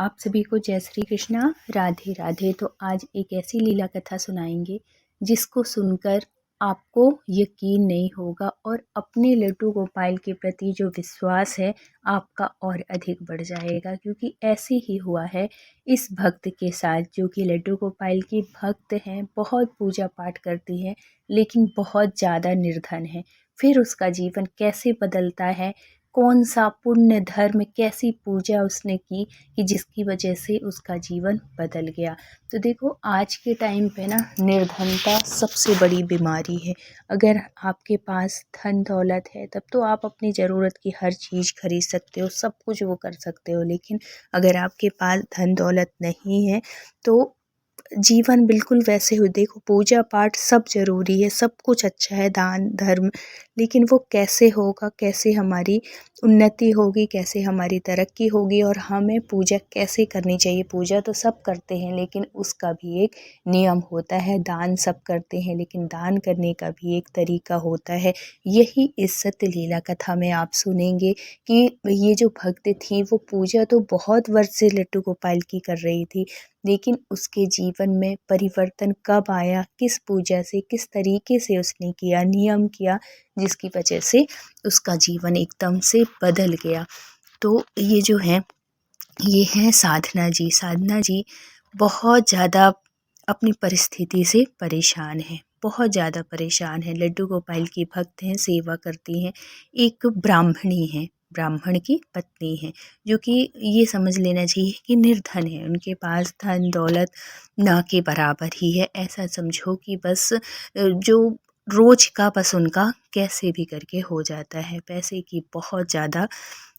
आप सभी को जय श्री कृष्णा, राधे राधे। तो आज एक ऐसी लीला कथा सुनाएंगे जिसको सुनकर आपको यकीन नहीं होगा और अपने लड्डू गोपाल के प्रति जो विश्वास है आपका और अधिक बढ़ जाएगा, क्योंकि ऐसे ही हुआ है इस भक्त के साथ जो कि लड्डू गोपाल की भक्त हैं, बहुत पूजा पाठ करती हैं लेकिन बहुत ज़्यादा निर्धन है। फिर उसका जीवन कैसे बदलता है, कौन सा पुण्य धर्म, कैसी पूजा उसने की कि जिसकी वजह से उसका जीवन बदल गया। तो देखो, आज के टाइम पे ना निर्धनता सबसे बड़ी बीमारी है। अगर आपके पास धन दौलत है तब तो आप अपनी ज़रूरत की हर चीज़ खरीद सकते हो, सब कुछ वो कर सकते हो, लेकिन अगर आपके पास धन दौलत नहीं है तो जीवन बिल्कुल वैसे हो। देखो, पूजा पाठ सब ज़रूरी है, सब कुछ अच्छा है, दान धर्म, लेकिन वो कैसे होगा, कैसे हमारी उन्नति होगी, कैसे हमारी तरक्की होगी और हमें पूजा कैसे करनी चाहिए। पूजा तो सब करते हैं लेकिन उसका भी एक नियम होता है। दान सब करते हैं लेकिन दान करने का भी एक तरीका होता है। यही इस सत्य लीला कथा में आप सुनेंगे कि ये जो भक्त थी वो पूजा तो बहुत वर्ष से लड्डू गोपाल की कर रही थी, लेकिन उसके जीवन में परिवर्तन कब आया, किस पूजा से, किस तरीके से उसने किया, नियम किया, जिसकी वजह से उसका जीवन एकदम से बदल गया। तो ये जो है, ये हैं साधना जी। साधना जी बहुत ज़्यादा अपनी परिस्थिति से परेशान हैं, बहुत ज़्यादा परेशान हैं। लड्डू गोपाल की भक्त हैं, सेवा करती हैं। एक ब्राह्मणी हैं, ब्राह्मण की पत्नी हैं, जो कि ये समझ लेना चाहिए कि निर्धन है। उनके पास धन दौलत ना के बराबर ही है। ऐसा समझो कि बस जो रोज का बस उनका कैसे भी करके हो जाता है। पैसे की बहुत ज़्यादा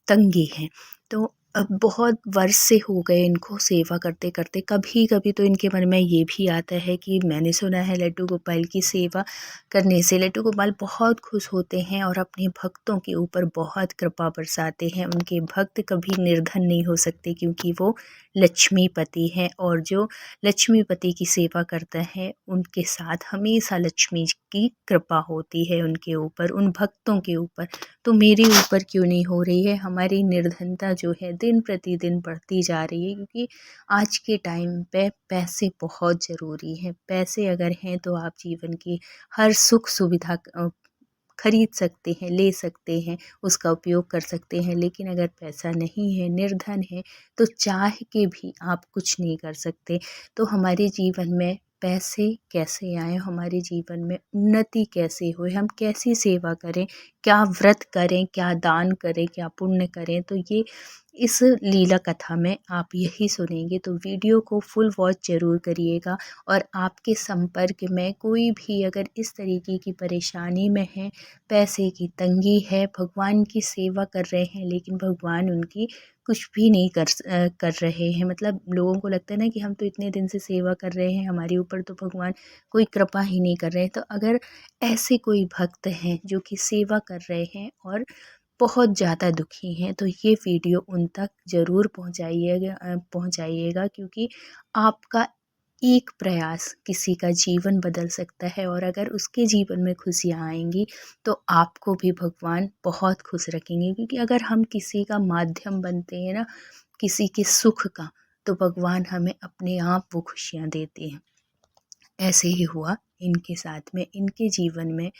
तंगी है। तो अब बहुत वर्ष से हो गए इनको सेवा करते करते। कभी कभी तो इनके मन में ये भी आता है कि मैंने सुना है लड्डू गोपाल की सेवा करने से लड्डू गोपाल बहुत खुश होते हैं और अपने भक्तों के ऊपर बहुत कृपा बरसाते हैं। उनके भक्त कभी निर्धन नहीं हो सकते क्योंकि वो लक्ष्मीपति हैं, और जो लक्ष्मीपति की सेवा करता है उनके साथ हमेशा लक्ष्मी की कृपा होती है उनके ऊपर, उन भक्तों के ऊपर। तो मेरे ऊपर क्यों नहीं हो रही है? हमारी निर्धनता जो है दिन प्रतिदिन बढ़ती जा रही है, क्योंकि आज के टाइम पे पैसे बहुत ज़रूरी हैं। पैसे अगर हैं तो आप जीवन की हर सुख सुविधा खरीद सकते हैं, ले सकते हैं, उसका उपयोग कर सकते हैं। लेकिन अगर पैसा नहीं है, निर्धन है, तो चाह के भी आप कुछ नहीं कर सकते। तो हमारे जीवन में पैसे कैसे आएँ, हमारे जीवन में उन्नति कैसे होए, हम कैसी सेवा करें, क्या व्रत करें, क्या दान करें, क्या पुण्य करें, तो ये इस लीला कथा में आप यही सुनेंगे। तो वीडियो को फुल वॉच ज़रूर करिएगा। और आपके संपर्क में कोई भी अगर इस तरीके की परेशानी में है, पैसे की तंगी है, भगवान की सेवा कर रहे हैं लेकिन भगवान उनकी कुछ भी नहीं कर रहे हैं। मतलब लोगों को लगता है ना कि हम तो इतने दिन से सेवा कर रहे हैं, हमारे ऊपर तो भगवान कोई कृपा ही नहीं कर रहे हैं। तो अगर ऐसे कोई भक्त हैं जो कि सेवा कर रहे हैं और बहुत ज़्यादा दुखी हैं, तो ये वीडियो उन तक ज़रूर पहुँचाइएगा, क्योंकि आपका एक प्रयास किसी का जीवन बदल सकता है। और अगर उसके जीवन में खुशियाँ आएँगी तो आपको भी भगवान बहुत खुश रखेंगे, क्योंकि अगर हम किसी का माध्यम बनते हैं ना, किसी के सुख का, तो भगवान हमें अपने आप वो खुशियाँ देते हैं। ऐसे ही हुआ इनके साथ में। इनके जीवन में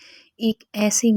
एक ऐसी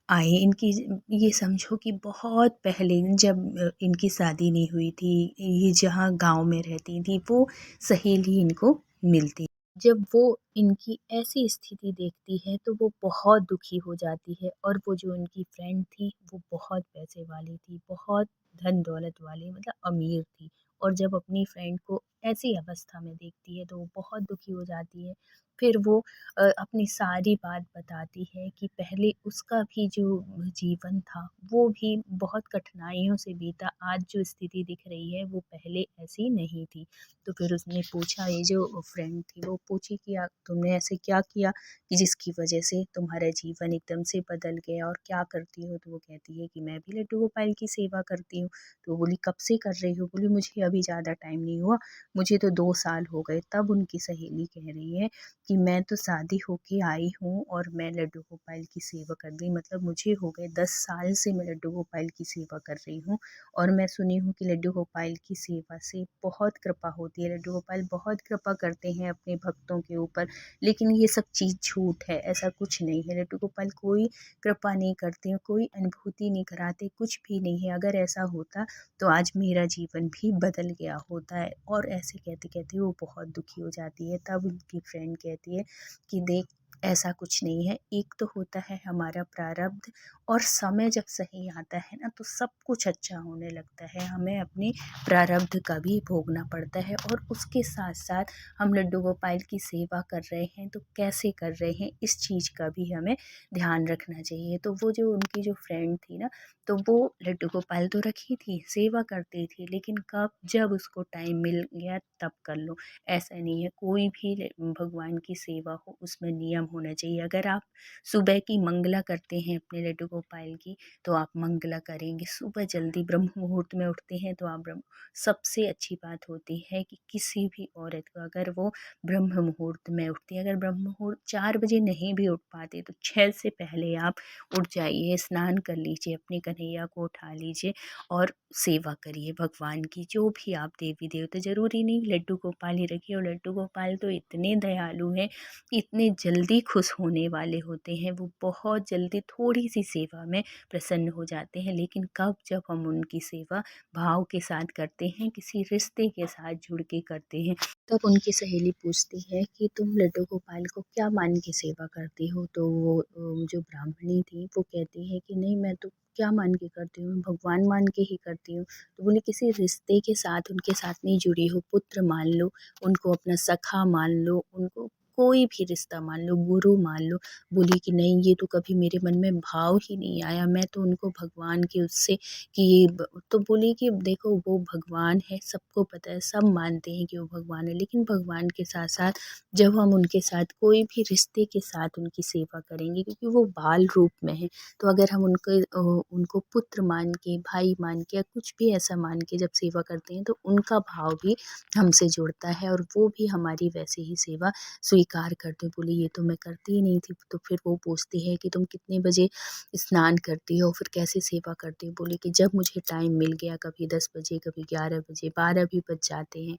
आए, इनकी ये समझो कि बहुत पहले जब इनकी शादी नहीं हुई थी, ये जहाँ गांव में रहती थी, वो सहेली इनको मिलती। जब वो इनकी ऐसी स्थिति देखती है तो वो बहुत दुखी हो जाती है। और वो जो इनकी फ्रेंड थी वो बहुत पैसे वाली थी, बहुत धन दौलत वाली, मतलब अमीर थी। और जब अपनी फ्रेंड को ऐसी अवस्था में देखती है तो वो बहुत दुखी हो जाती है। फिर वो अपनी सारी बात बताती है कि पहले उसका भी जो जीवन था वो भी बहुत कठिनाइयों से बीता। आज जो स्थिति दिख रही है वो पहले ऐसी नहीं थी। तो फिर उसने पूछा, ये जो फ्रेंड थी वो पूछी कि तुमने ऐसे क्या किया कि जिसकी वजह से तुम्हारा जीवन एकदम से बदल गया, और क्या करती हो? तो वो कहती है कि मैं भी लड्डू गोपाल की सेवा करती हूँ। तो वो बोली, कब से कर रही हो? बोली, मुझे भी ज़्यादा टाइम नहीं हुआ, मुझे तो 2 साल हो गए। तब उनकी सहेली कह रही है कि मैं तो शादी होके आई हूँ और मैं लड्डू गोपाल की सेवा कर रही, मतलब मुझे हो गए 10 साल से मैं लड्डू गोपाल की सेवा कर रही हूँ। और मैं सुनी हूँ कि लड्डू गोपाल की सेवा से बहुत कृपा होती है, लड्डू गोपाल बहुत कृपा करते हैं अपने भक्तों के ऊपर। लेकिन ये सब चीज़ झूठ है, ऐसा कुछ नहीं है। लड्डू गोपाल कोई कृपा नहीं करते हैं, कोई अनुभूति नहीं कराते, कुछ भी नहीं है। अगर ऐसा होता तो आज मेरा जीवन भी बदल गया होता है। और ऐसे कहते-कहते वो बहुत दुखी हो जाती है। तब उनकी फ्रेंड कहती है कि देख, ऐसा कुछ नहीं है, एक तो होता है हमारा प्रारब्ध, और समय जब सही आता है ना तो सब कुछ अच्छा होने लगता है। हमें अपने प्रारब्ध का भी भोगना पड़ता है, और उसके साथ-साथ हम लड्डू गोपाल की सेवा कर रहे हैं तो कैसे कर रहे हैं, इस चीज़ का भी हमें ध्यान रखना चाहिए। तो वो जो उनकी जो फ्रेंड थी ना, तो वो लड्डू गोपाल तो रखी थी, सेवा करती थी, लेकिन कब जब उसको टाइम मिल गया तब कर लो। ऐसा नहीं है, कोई भी भगवान की सेवा हो उसमें नियम होना चाहिए। अगर आप सुबह की मंगला करते हैं अपने लड्डू गोपाल की, तो आप मंगला करेंगे, सुबह जल्दी ब्रह्म मुहूर्त में उठते हैं तो आप ब्रह्म सबसे अच्छी बात होती है कि किसी भी औरत को अगर वो ब्रह्म मुहूर्त में उठती है, अगर ब्रह्म मुहूर्त 4 बजे नहीं भी उठ पाते तो 6 से पहले आप उठ जाइए, स्नान कर लीजिए, अपने कन्हैया को उठा लीजिए और सेवा करिए भगवान की। जो भी आप देवी देवता, ज़रूरी नहीं लड्डू गोपाल ही रखिए, और लड्डू गोपाल तो इतने दयालु हैं, इतने जल्दी खुश होने वाले होते हैं, वो बहुत जल्दी थोड़ी सी सेवा में प्रसन्न हो जाते हैं। लेकिन कब, जब हम उनकी सेवा भाव के साथ करते हैं, किसी रिश्ते के साथ जुड़ के करते हैं। तब उनकी सहेली पूछती है कि तुम लड्डू गोपाल को क्या मान के सेवा करती हो? तो वो जो ब्राह्मणी थी वो कहती है कि नहीं, मैं तो क्या मान के करती हूँ, भगवान मान के ही करती हूँ। तो बोली किसी रिश्ते के साथ उनके साथ नहीं जुड़ी हो, पुत्र मान लो, उनको अपना सखा मान लो, उनको कोई भी रिश्ता मान लो, गुरु मान लो। बोली कि नहीं, ये तो कभी मेरे मन में भाव ही नहीं आया, मैं तो उनको भगवान के उससे कि तो बोली कि देखो वो भगवान है, सबको पता है, सब मानते हैं कि वो भगवान है, लेकिन भगवान के साथ साथ जब हम उनके साथ कोई भी रिश्ते के साथ उनकी सेवा करेंगे, क्योंकि वो बाल रूप में है, तो अगर हम उनको पुत्र मान के, भाई मान के, या कुछ भी ऐसा मान के जब सेवा करते हैं तो उनका भाव भी हमसे जुड़ता है और वो भी हमारी वैसे ही सेवा स्वीकार करते। बोली ये तो मैं करती ही नहीं थी। तो फिर वो पूछती है कि तुम कितने बजे स्नान करती हो, फिर कैसे सेवा करती हो? बोली कि जब मुझे टाइम मिल गया, कभी 10 बजे, कभी 11 बजे, 12 भी बज जाते हैं।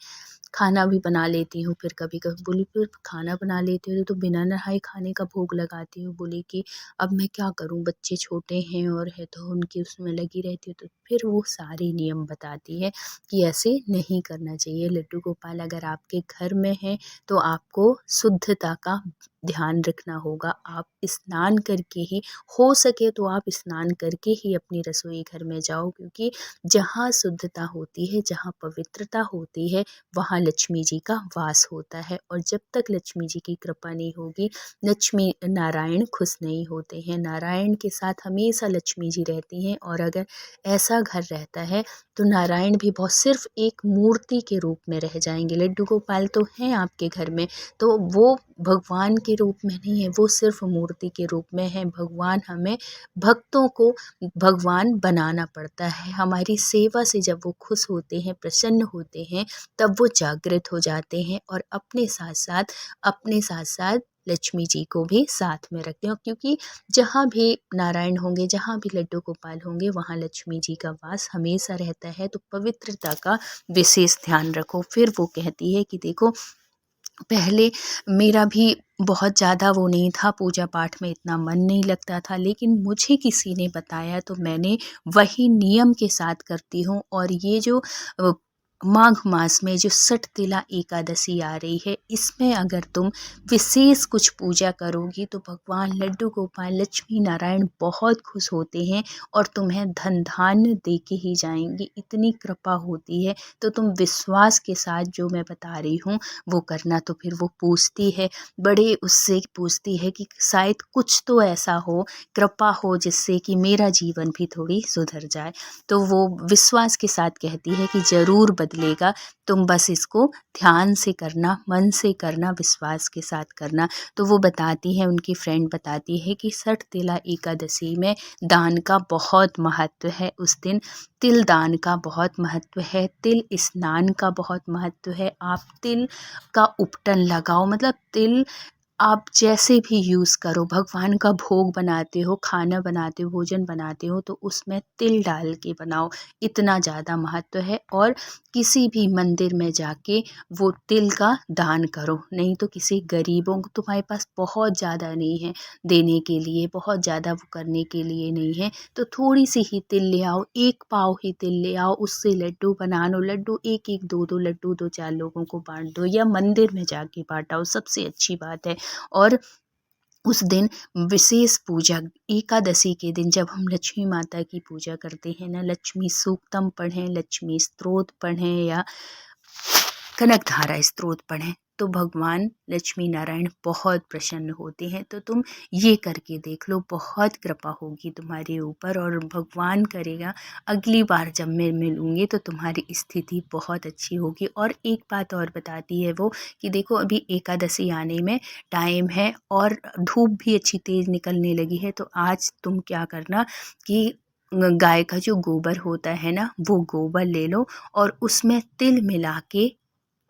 खाना भी बना लेती हूँ फिर कभी-कभी। बोली फिर खाना बना लेती हो तो बिना नहाए खाने का भोग लगाती हो? बोली कि अब मैं क्या करूँ, बच्चे छोटे हैं और है तो उनकी उसमें लगी रहती हूँ। तो फिर वो सारे नियम बताती है कि ऐसे नहीं करना चाहिए। लड्डू गोपाल अगर आपके घर में हैं तो आपको शुद्धता का ध्यान रखना होगा। आप स्नान करके ही, हो सके तो आप स्नान करके ही अपनी रसोई घर में जाओ, क्योंकि जहाँ शुद्धता होती है, जहाँ पवित्रता होती है, वहाँ लक्ष्मी जी का वास होता है। और जब तक लक्ष्मी जी की कृपा नहीं होगी, लक्ष्मी नारायण खुश नहीं होते हैं। नारायण के साथ हमेशा लक्ष्मी जी रहती हैं, और अगर ऐसा घर रहता है तो नारायण भी बहुत सिर्फ एक मूर्ति के रूप में रह जाएंगे। लड्डू गोपाल तो हैं आपके घर में, तो वो भगवान के रूप में नहीं है, वो सिर्फ मूर्ति के रूप में है। भगवान, हमें भक्तों को भगवान बनाना पड़ता है। हमारी सेवा से जब वो खुश होते हैं, प्रसन्न होते हैं, तब वो जागृत हो जाते हैं और अपने साथ साथ लक्ष्मी जी को भी साथ में रखते हैं। क्योंकि जहाँ भी नारायण होंगे, जहाँ भी लड्डू गोपाल होंगे, वहाँ लक्ष्मी जी का वास हमेशा रहता है। तो पवित्रता का विशेष ध्यान रखो। फिर वो कहती है कि देखो, पहले मेरा भी बहुत ज़्यादा वो नहीं था, पूजा पाठ में इतना मन नहीं लगता था, लेकिन मुझे किसी ने बताया तो मैंने वही नियम के साथ करती हूँ। और ये जो माघ मास में जो सठतिला एकादशी आ रही है, इसमें अगर तुम विशेष कुछ पूजा करोगी तो भगवान लड्डू गोपाल, लक्ष्मी नारायण बहुत खुश होते हैं और तुम्हें धन धान्य दे के ही जाएंगे, इतनी कृपा होती है। तो तुम विश्वास के साथ जो मैं बता रही हूँ वो करना। तो फिर वो पूछती है, बड़े उससे पूछती है कि शायद कुछ तो ऐसा हो, कृपा हो, जिससे कि मेरा जीवन भी थोड़ी सुधर जाए। तो वो विश्वास के साथ कहती है कि ज़रूर बदलेगा। तुम बस इसको ध्यान से करना, मन से करना, विश्वास के साथ करना। तो वो बताती है, उनकी फ्रेंड बताती है कि सठ तिला एकादशी में दान का बहुत महत्व है। उस दिन तिल दान का बहुत महत्व है, तिल स्नान का बहुत महत्व है। आप तिल का उपटन लगाओ, मतलब तिल आप जैसे भी यूज़ करो, भगवान का भोग बनाते हो, खाना बनाते हो, भोजन बनाते हो, तो उसमें तिल डाल के बनाओ, इतना ज़्यादा महत्व है। और किसी भी मंदिर में जाके वो तिल का दान करो, नहीं तो किसी गरीबों को, तुम्हारे पास बहुत ज़्यादा नहीं है देने के लिए, बहुत ज़्यादा वो करने के लिए नहीं है, तो थोड़ी सी ही तिल ले आओ, 1 पाव ही तिल ले आओ, उससे लड्डू बना लो। लड्डू 1-1, 2-2 लड्डू 2-4 लोगों को बाँट दो, या मंदिर में जाके बाँटाओ, सबसे अच्छी बात है। और उस दिन विशेष पूजा, एकादशी के दिन जब हम लक्ष्मी माता की पूजा करते हैं ना, लक्ष्मी सूक्तम पढ़ें, लक्ष्मी स्तोत्र पढ़ें या कनकधारा स्तोत्र पढ़ें, तो भगवान लक्ष्मी नारायण बहुत प्रसन्न होते हैं। तो तुम ये करके देख लो, बहुत कृपा होगी तुम्हारे ऊपर, और भगवान करेगा अगली बार जब मैं मिलूँगी तो तुम्हारी स्थिति बहुत अच्छी होगी। और एक बात और बताती है वो, कि देखो अभी एकादशी आने में टाइम है और धूप भी अच्छी तेज़ निकलने लगी है, तो आज तुम क्या करना कि गाय का जो गोबर होता है ना, वो गोबर ले लो और उसमें तिल मिला के,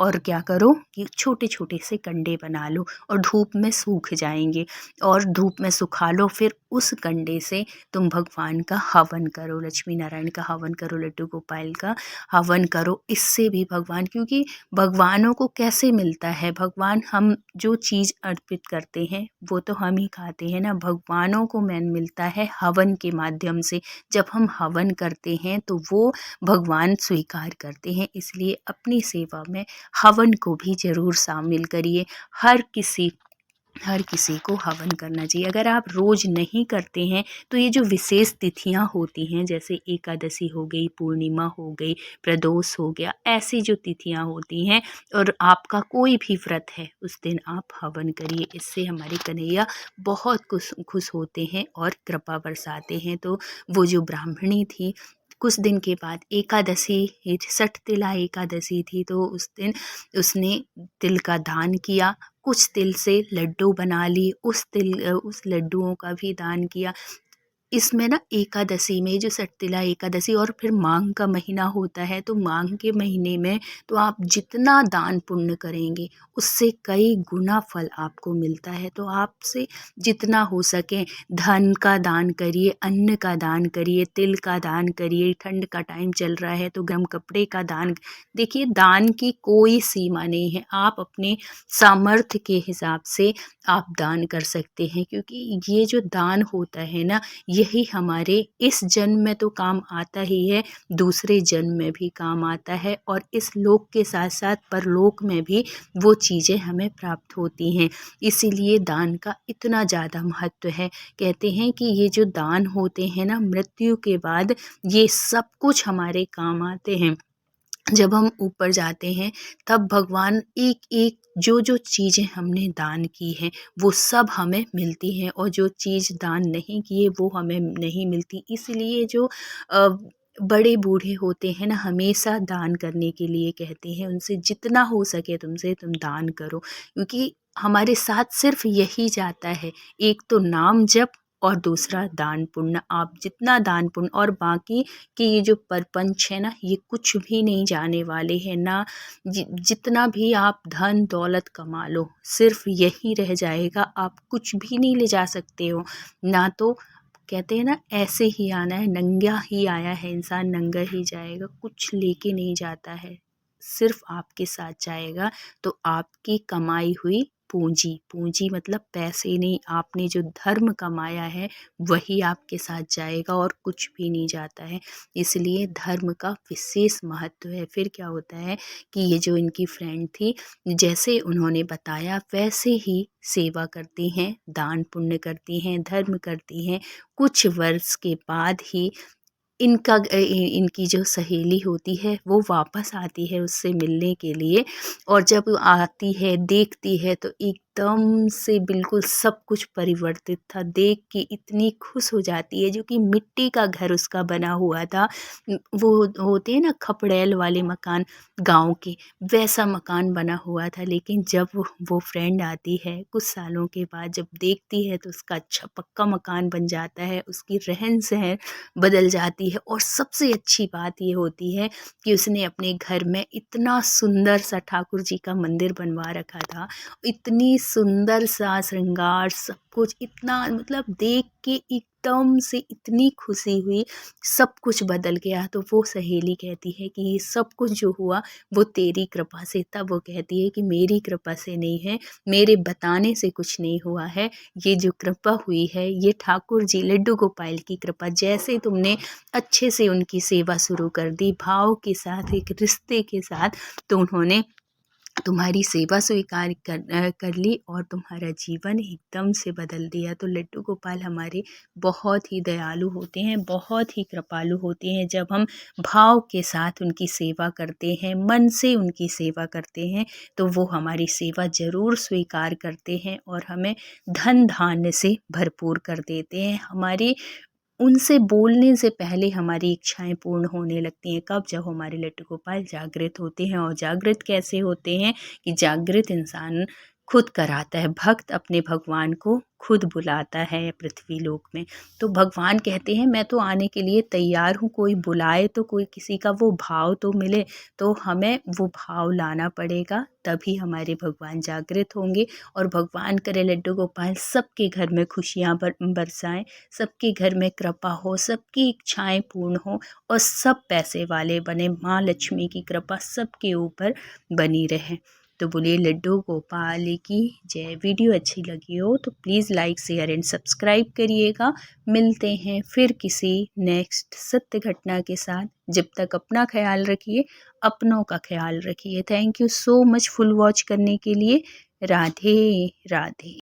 और क्या करो कि छोटे-छोटे से कंडे बना लो और धूप में सूख जाएँगे, और धूप में सुखा लो। फिर उस कंडे से तुम भगवान का हवन करो, लक्ष्मी नारायण का हवन करो, लड्डू गोपाल का हवन करो। इससे भी भगवान, क्योंकि भगवानों को कैसे मिलता है, भगवान, हम जो चीज़ अर्पित करते हैं वो तो हम ही खाते हैं ना, भगवानों को मैन मिलता है हवन के माध्यम से। जब हम हवन करते हैं तो वो भगवान स्वीकार करते हैं, इसलिए अपनी सेवा में हवन को भी ज़रूर शामिल करिए। हर किसी को हवन करना चाहिए। अगर आप रोज़ नहीं करते हैं तो ये जो विशेष तिथियां होती हैं, जैसे एकादशी हो गई, पूर्णिमा हो गई, प्रदोष हो गया, ऐसी जो तिथियां होती हैं, और आपका कोई भी व्रत है, उस दिन आप हवन करिए। इससे हमारे कन्हैया बहुत खुश होते हैं और कृपा बरसाते हैं। तो वो जो ब्राह्मणी थी, कुछ दिन के बाद एकादशी, सठ तिला एकादशी थी, तो उस दिन उसने तिल का दान किया, कुछ तिल से लड्डू बना ली, उस लड्डुओं का भी दान किया। इसमें ना एकादशी में, जो सटतिला एकादशी और फिर माघ का महीना होता है, तो माघ के महीने में तो आप जितना दान पुण्य करेंगे उससे कई गुना फल आपको मिलता है। तो आपसे जितना हो सके धन का दान करिए, अन्न का दान करिए, तिल का दान करिए, ठंड का टाइम चल रहा है तो गर्म कपड़े का दान। देखिए, दान की कोई सीमा नहीं है, आप अपने सामर्थ्य के हिसाब से आप दान कर सकते हैं, क्योंकि ये जो दान होता है ना, यही हमारे इस जन्म में तो काम आता ही है, दूसरे जन्म में भी काम आता है, और इस लोक के साथ साथ परलोक में भी वो चीज़ें हमें प्राप्त होती हैं। इसीलिए दान का इतना ज़्यादा महत्व है। कहते हैं कि ये जो दान होते हैं ना, मृत्यु के बाद ये सब कुछ हमारे काम आते हैं। जब हम ऊपर जाते हैं तब भगवान एक एक जो चीज़ें हमने दान की हैं वो सब हमें मिलती हैं, और जो चीज़ दान नहीं किए वो हमें नहीं मिलती। इसलिए जो बड़े बूढ़े होते हैं ना, हमेशा दान करने के लिए कहते हैं, उनसे जितना हो सके तुमसे तुम दान करो, क्योंकि हमारे साथ सिर्फ यही जाता है, एक तो नाम जप और दूसरा दान पुण्य। आप जितना दान पुण्य, और बाकी कि ये जो परपंच है ना, ये कुछ भी नहीं जाने वाले हैं ना। जितना भी आप धन दौलत कमा लो, सिर्फ यही रह जाएगा, आप कुछ भी नहीं ले जा सकते हो ना। तो कहते हैं ना, ऐसे ही आना है, नंगा ही आया है इंसान, नंगा ही जाएगा, कुछ लेके नहीं जाता है, सिर्फ आपके साथ जाएगा। तो आपकी कमाई हुई पूंजी, पूंजी मतलब पैसे नहीं, आपने जो धर्म कमाया है वही आपके साथ जाएगा, और कुछ भी नहीं जाता है। इसलिए धर्म का विशेष महत्व है। फिर क्या होता है कि ये जो इनकी फ्रेंड थी, जैसे उन्होंने बताया वैसे ही सेवा करती हैं, दान पुण्य करती हैं, धर्म करती हैं। कुछ वर्ष के बाद ही इनकी जो सहेली होती है वो वापस आती है उससे मिलने के लिए, और जब आती है देखती है तो एकदम से बिल्कुल सब कुछ परिवर्तित था। देख के इतनी खुश हो जाती है, जो कि मिट्टी का घर उसका बना हुआ था। वो होते हैं ना खपड़ैल वाले मकान गाँव के, वैसा मकान बना हुआ था। लेकिन जब वो फ्रेंड आती है कुछ सालों के बाद, जब देखती है तो उसका अच्छा पक्का मकान बन जाता है, उसकी रहन-सहन बदल जाती है। और सबसे अच्छी बात ये होती है कि उसने अपने घर में इतना सुंदर सा ठाकुर जी का मंदिर बनवा रखा था। इतनी सुंदर सा श्रृंगार सब कुछ, इतना मतलब देख के एकदम से इतनी खुशी हुई, सब कुछ बदल गया। तो वो सहेली कहती है कि ये सब कुछ जो हुआ वो तेरी कृपा से। तब वो कहती है कि मेरी कृपा से नहीं है, मेरे बताने से कुछ नहीं हुआ है, ये जो कृपा हुई है ये ठाकुर जी लड्डू गोपाल की कृपा। जैसे तुमने अच्छे से उनकी सेवा शुरू कर दी भाव के साथ, एक रिश्ते के साथ, तो उन्होंने तुम्हारी सेवा स्वीकार कर ली और तुम्हारा जीवन एकदम से बदल दिया। तो लड्डू गोपाल हमारे बहुत ही दयालु होते हैं, बहुत ही कृपालु होते हैं। जब हम भाव के साथ उनकी सेवा करते हैं, मन से उनकी सेवा करते हैं, तो वो हमारी सेवा ज़रूर स्वीकार करते हैं और हमें धन धान्य से भरपूर कर देते हैं। हमारी उनसे बोलने से पहले हमारी इच्छाएँ पूर्ण होने लगती हैं। कब? जब हमारे लड्डू गोपाल जागृत होते हैं। और जागृत कैसे होते हैं कि जागृत इंसान खुद कराता है, भक्त अपने भगवान को खुद बुलाता है पृथ्वी लोक में। तो भगवान कहते हैं मैं तो आने के लिए तैयार हूँ, कोई बुलाए तो कोई किसी का वो भाव तो मिले। तो हमें वो भाव लाना पड़ेगा, तभी हमारे भगवान जागृत होंगे। और भगवान करे लड्डू गोपाल सबके घर में खुशियाँ बरसाएँ, सबके घर में कृपा हो, सबकी इच्छाएं पूर्ण हो और सब पैसे वाले बने। माँ लक्ष्मी की कृपा सबके ऊपर बनी रहे। तो बोलिए लड्डू गोपाल की जय। वीडियो अच्छी लगी हो तो please like share and subscribe करिएगा। मिलते हैं फिर किसी नेक्स्ट सत्य घटना के साथ। जब तक अपना ख्याल रखिए, अपनों का ख्याल रखिए। Thank you so much full watch करने के लिए। राधे राधे।